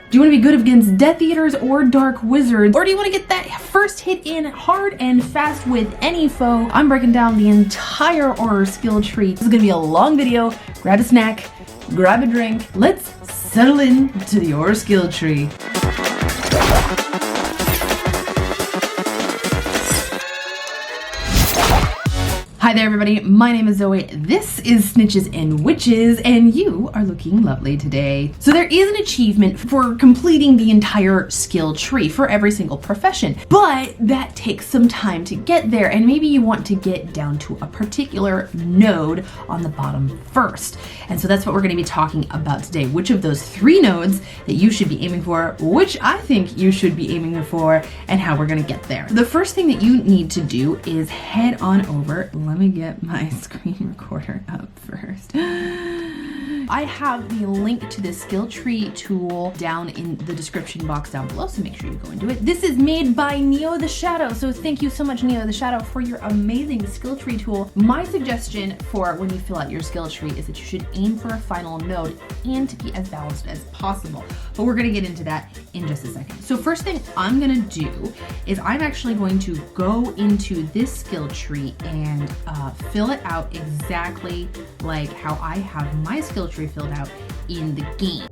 Do you want to be good against Death Eaters or Dark Wizards? Or do you want to get that first hit in hard and fast with any foe? I'm breaking down the entire Auror skill tree. This is going to be a long video. Grab a snack, grab a drink. Let's settle in to the Auror skill tree. Hi there everybody, my name is Zoe, this is Snitches and Witches, and you are looking lovely today. So there is an achievement for completing the entire skill tree for every single profession, but that takes some time to get there, and maybe you want to get down to a particular node on the bottom first. And so that's what we're going to be talking about today, which of those 3 nodes that you should be aiming for, which I think you should be aiming for, and how we're going to get there. The first thing that you need to do is head on over. Let me get my screen recorder up first. I have the link to the skill tree tool down in the description box down below, so make sure you go and do it. This is made by Neo the Shadow, so thank you so much, Neo the Shadow, for your amazing skill tree tool. My suggestion for when you fill out your skill tree is that you should aim for a final node and to be as balanced as possible, but we're going to get into that in just a second. So first thing I'm going to do is I'm actually going to go into this skill tree and fill it out exactly like how I have my skill tree filled out in the game.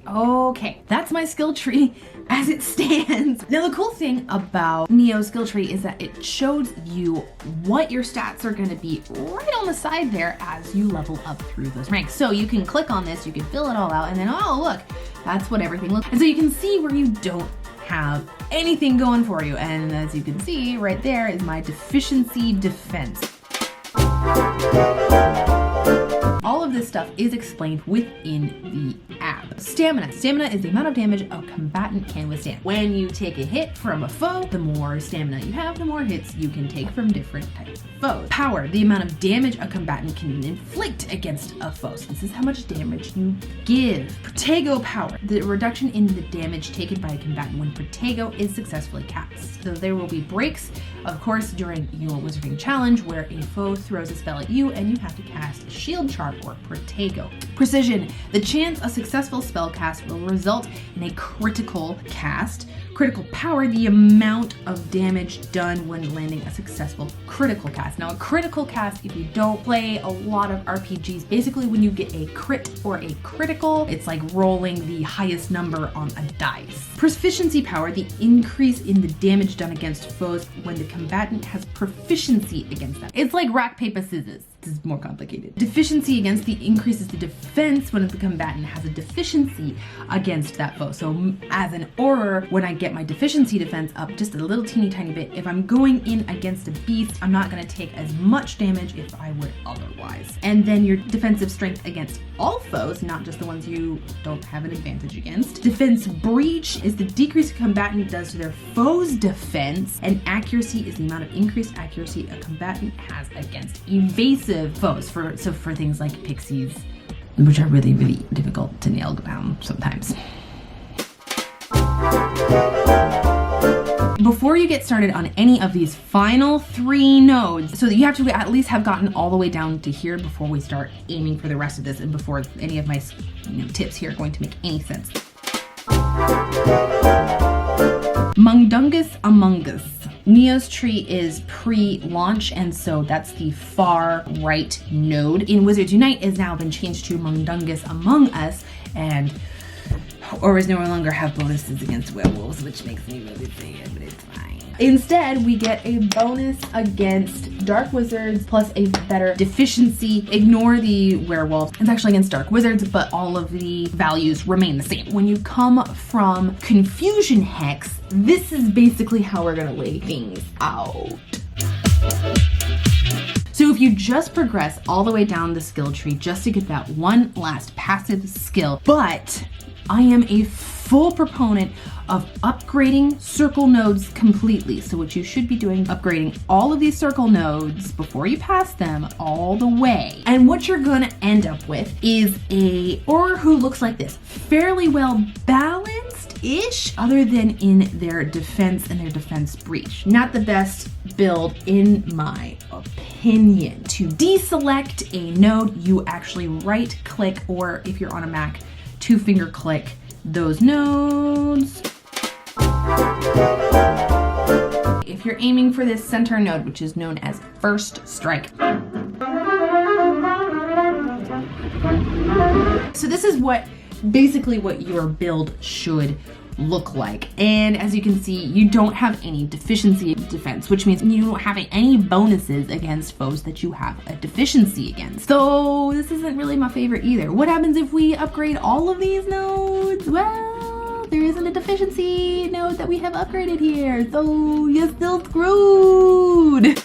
Okay, that's my skill tree as it stands. Now the cool thing about Neo's skill tree is that it shows you what your stats are going to be right on the side there as you level up through those ranks. So you can click on this, you can fill it all out, and then oh look, that's what everything looks like. And so you can see where you don't have anything going for you, and as you can see right there is my deficiency defense. All of this stuff is explained within the app. Stamina. Stamina is the amount of damage a combatant can withstand. When you take a hit from a foe, the more stamina you have, the more hits you can take from different types of foes. Power. The amount of damage a combatant can inflict against a foe. So this is how much damage you give. Protego power. The reduction in the damage taken by a combatant when Protego is successfully cast. So there will be breaks, of course, during your wizarding challenge where a foe throws a spell at you and you have to cast Shield Charm or Protego. Precision. The chance a successful spell cast will result in a critical cast. Critical power, the amount of damage done when landing a successful critical cast. Now a critical cast, if you don't play a lot of RPGs, basically when you get a crit or a critical, it's like rolling the highest number on a dice. Proficiency power, the increase in the damage done against foes when the combatant has proficiency against them. It's like rock, paper, scissors. This is more complicated. Deficiency against the increases the defense when the combatant has a deficiency against that foe. So as an Auror, when I get my deficiency defense up just a little teeny tiny bit, if I'm going in against a beast, I'm not going to take as much damage if I would otherwise. And then your defensive strength against all foes, not just the ones you don't have an advantage against. Defense breach is the decrease a combatant does to their foe's defense, and accuracy is the amount of increased accuracy a combatant has against evasive foes, for things like pixies, which are really, really difficult to nail down sometimes. Before you get started on any of these final 3 nodes, so that you have to at least have gotten all the way down to here before we start aiming for the rest of this and before any of my tips here are going to make any sense. Mundungus Among Us. Neo's tree is pre-launch, and so that's the far right node. In Wizards Unite has now been changed to Mundungus Among Us, and Aurors no longer have bonuses against werewolves, which makes me really sad, but it's fine. Instead, we get a bonus against Dark Wizards plus a better deficiency. Ignore the werewolf. It's actually against Dark Wizards, but all of the values remain the same. When you come from Confusion Hex, this is basically how we're gonna lay things out. So if you just progress all the way down the skill tree just to get that one last passive skill, but I am a full proponent of upgrading circle nodes completely. So what you should be doing, upgrading all of these circle nodes before you pass them all the way. And what you're gonna end up with is a Auror who looks like this, fairly well balanced, ish, other than in their defense and their defense breach. Not the best build in my opinion. To deselect a node, you actually right click, or if you're on a Mac, 2-finger click those nodes. If you're aiming for this center node, which is known as first strike. So this is basically what your build should look like. And as you can see, you don't have any deficiency defense, which means you don't have any bonuses against foes that you have a deficiency against. So this isn't really my favorite either. What happens if we upgrade all of these nodes? Well, there isn't a deficiency node that we have upgraded here, so you're still screwed.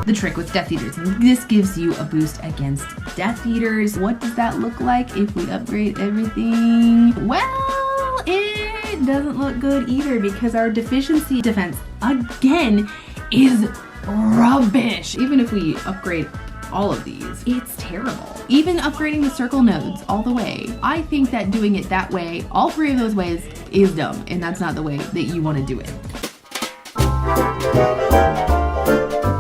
The trick with Death Eaters, this gives you a boost against Death Eaters. What does that look like if we upgrade everything? Well, it doesn't look good either, because our deficiency defense, again, is rubbish. Even if we upgrade all of these, it's terrible. Even upgrading the circle nodes all the way, I think that doing it that way, all 3 of those ways, is dumb, and that's not the way that you want to do it.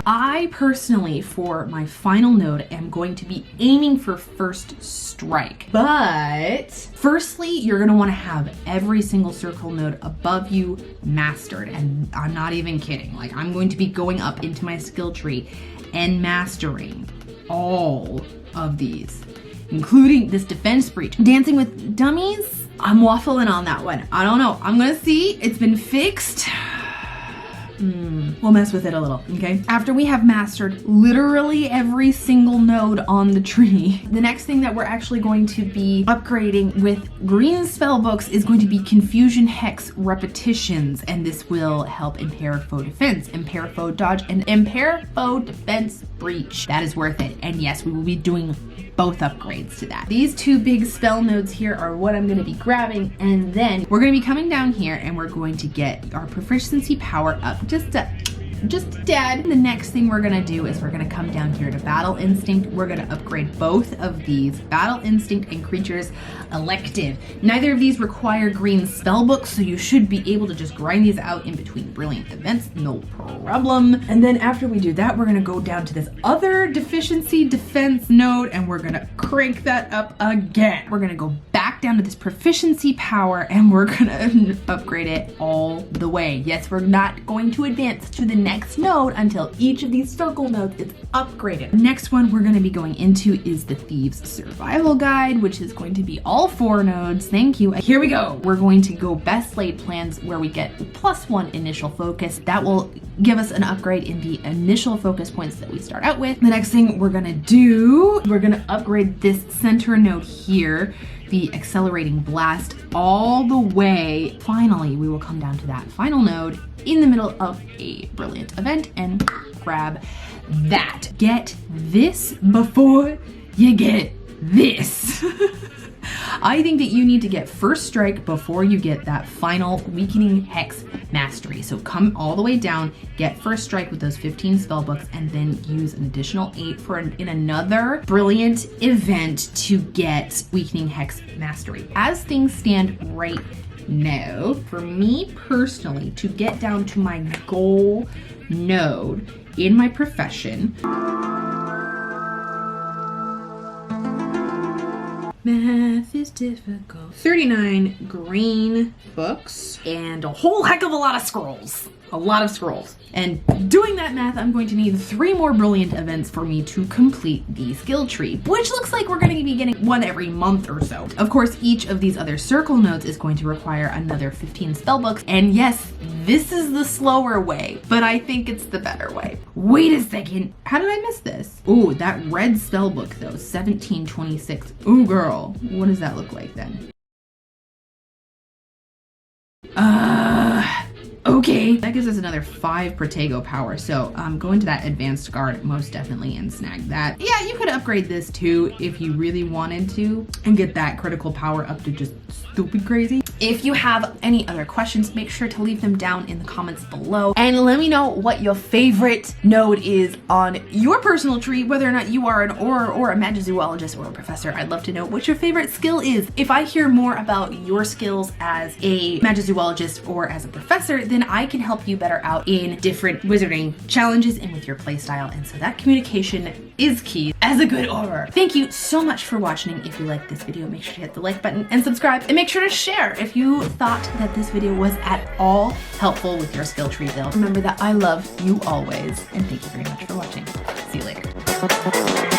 I personally, for my final node, am going to be aiming for first strike. But firstly, you're going to want to have every single circle node above you mastered. And I'm not even kidding. Like, I'm going to be going up into my skill tree and mastering all of these, including this defense breach. Dancing with Dummies, I'm waffling on that one. I don't know. I'm going to see. It's been fixed. We'll mess with it a little, okay? After we have mastered literally every single node on the tree, the next thing that we're actually going to be upgrading with green spellbooks is going to be Confusion Hex Repetitions, and this will help impair foe defense, impair foe dodge, and impair foe defense breach. That is worth it, and yes, we will be doing both upgrades to that. These 2 big spell nodes here are what I'm going to be grabbing, and then we're going to be coming down here and we're going to get our proficiency power up just a tad. The next thing we're going to do is we're going to come down here to Battle Instinct. We're going to upgrade both of these, Battle Instinct and Creatures Elective. Neither of these require green spellbooks, so you should be able to just grind these out in between brilliant events, no problem. And then after we do that, we're going to go down to this other deficiency defense node and we're going to crank that up again. We're going to go back down to this proficiency power and we're going to upgrade it all the way. Yes, we're not going to advance to the next node until each of these circle nodes is upgraded. The next one we're going to be going into is the Thieves Survival Guide, which is going to be all 4 nodes. Thank you. Here we go. We're going to go Best Laid Plans, where we get +1 initial focus. That will give us an upgrade in the initial focus points that we start out with. The next thing we're going to do, we're going to upgrade this center node here, the Accelerating Blast, all the way. Finally, we will come down to that final node in the middle of a brilliant event and grab that. Get this before you get this. I think that you need to get first strike before you get that final Weakening Hex Mastery. So come all the way down, get first strike with those 15 spellbooks, and then use an additional 8 in another brilliant event to get Weakening Hex Mastery. As things stand right now, for me personally, to get down to my goal node in my profession, math is difficult. 39 green books and a whole heck of a lot of scrolls. A lot of scrolls. And doing that math, I'm going to need 3 more brilliant events for me to complete the skill tree, which looks like we're going to be getting one every month or so. Of course, each of these other circle nodes is going to require another 15 spellbooks. And yes, this is the slower way, but I think it's the better way. Wait a second. How did I miss this? Ooh, that red spellbook though, 1726. Ooh, girl. What does that look like then? Oh, Okay. That gives us another 5 Protego power. So go into that advanced guard most definitely and snag that. Yeah, you could upgrade this too if you really wanted to and get that critical power up to just stupid crazy. If you have any other questions, make sure to leave them down in the comments below and let me know what your favorite node is on your personal tree, whether or not you are an Auror or a Magizoologist or a professor. I'd love to know what your favorite skill is. If I hear more about your skills as a Magizoologist or as a professor, then I can help you better out in different wizarding challenges and with your playstyle. And so that communication is key as a good Auror. Thank you so much for watching. If you liked this video, make sure to hit the like button and subscribe, and make sure to share if you thought that this video was at all helpful with your skill tree build. Remember that I love you always, and thank you very much for watching. See you later.